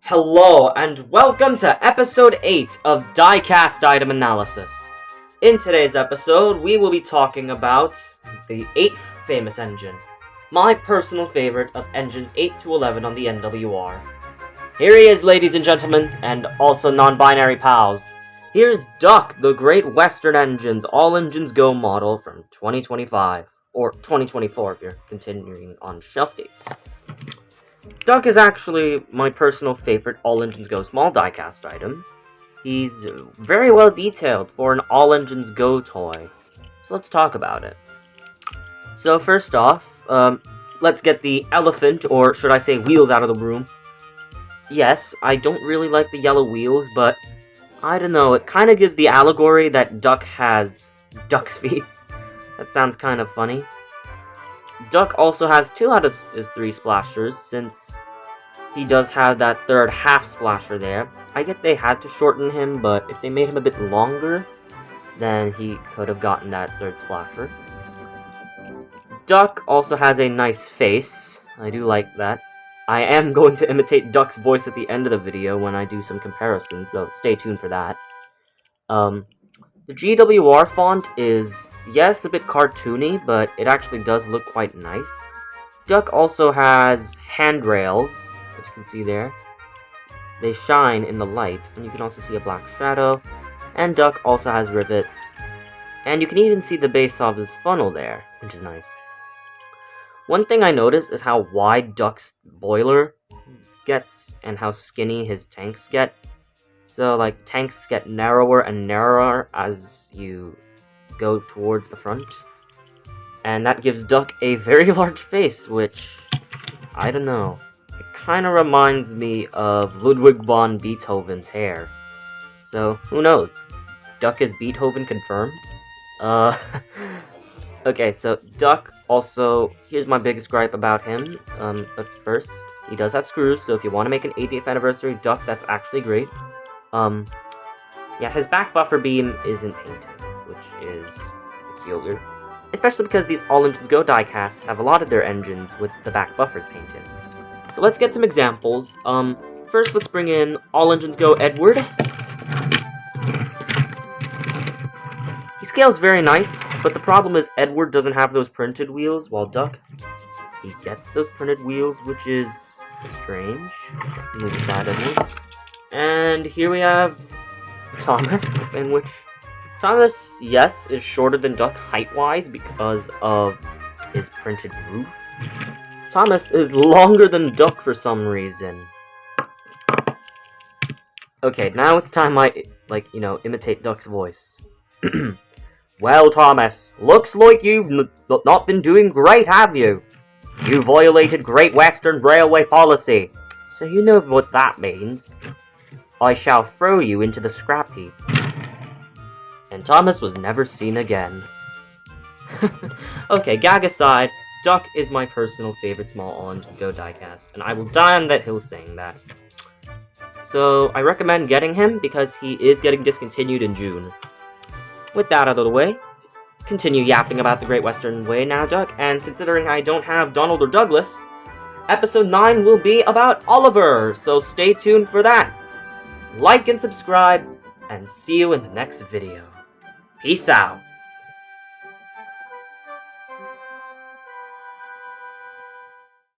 Hello, and welcome to episode 8 of Diecast Item Analysis. In today's episode, we will be talking about the 8th famous engine, my personal favorite of engines 8 to 11 on the NWR. Here he is, ladies and gentlemen, and also non-binary pals. Here's Duck, the Great Western Engines All Engines Go model from 2025, or 2024 if you're continuing on shelf dates. Duck is actually my personal favorite All Engines Go small diecast item. He's very well detailed for an All Engines Go toy. So let's talk about it. So first off, let's get the elephant, or should I say wheels, out of the room. Yes, I don't really like the yellow wheels, but I don't know, it kind of gives the allegory that Duck has duck's feet. That sounds kind of funny. Duck also has 2 out of his 3 splashers, since he does have that third half splasher there. I get they had to shorten him, but if they made him a bit longer, then he could have gotten that third splasher. Duck also has a nice face. I do like that. I am going to imitate Duck's voice at the end of the video when I do some comparisons, so stay tuned for that. The GWR font is, yes, a bit cartoony, but it actually does look quite nice. Duck also has handrails, as you can see there. They shine in the light, and you can also see a black shadow. And Duck also has rivets. And you can even see the base of his funnel there, which is nice. One thing I noticed is how wide Duck's boiler gets, and how skinny his tanks get. So, like, tanks get narrower and narrower as you go towards the front. And that gives Duck a very large face, which, I don't know. It kind of reminds me of Ludwig von Beethoven's hair. So, who knows? Duck is Beethoven confirmed? Okay, so Duck also, here's my biggest gripe about him. But first, he does have screws, so if you want to make an 80th anniversary Duck, that's actually great. Yeah, his back buffer beam isn't painted, which is peculiar. Especially because these All Engines Go diecasts have a lot of their engines with the back buffers painted. So let's get some examples. First let's bring in All Engines Go Edward. He scales very nice, but the problem is Edward doesn't have those printed wheels, while Duck, he gets those printed wheels, which is strange. Move aside, Edward. And here we have Thomas, in which Thomas, yes, is shorter than Duck height-wise because of his printed roof. Thomas is longer than Duck for some reason. Okay, now it's time I, imitate Duck's voice. Well, Thomas, looks like you've not been doing great, have you? You violated Great Western Railway policy, so you know what that means. I shall throw you into the scrap heap. And Thomas was never seen again. Okay, gag aside, Duck is my personal favorite small All Engines Go diecast, and I will die on that hill saying that. So, I recommend getting him because he is getting discontinued in June. With that out of the way, continue yapping about the Great Western Way now, Duck, and considering I don't have Donald or Douglas, episode 9 will be about Oliver, so stay tuned for that. Like and subscribe, and see you in the next video. Peace out.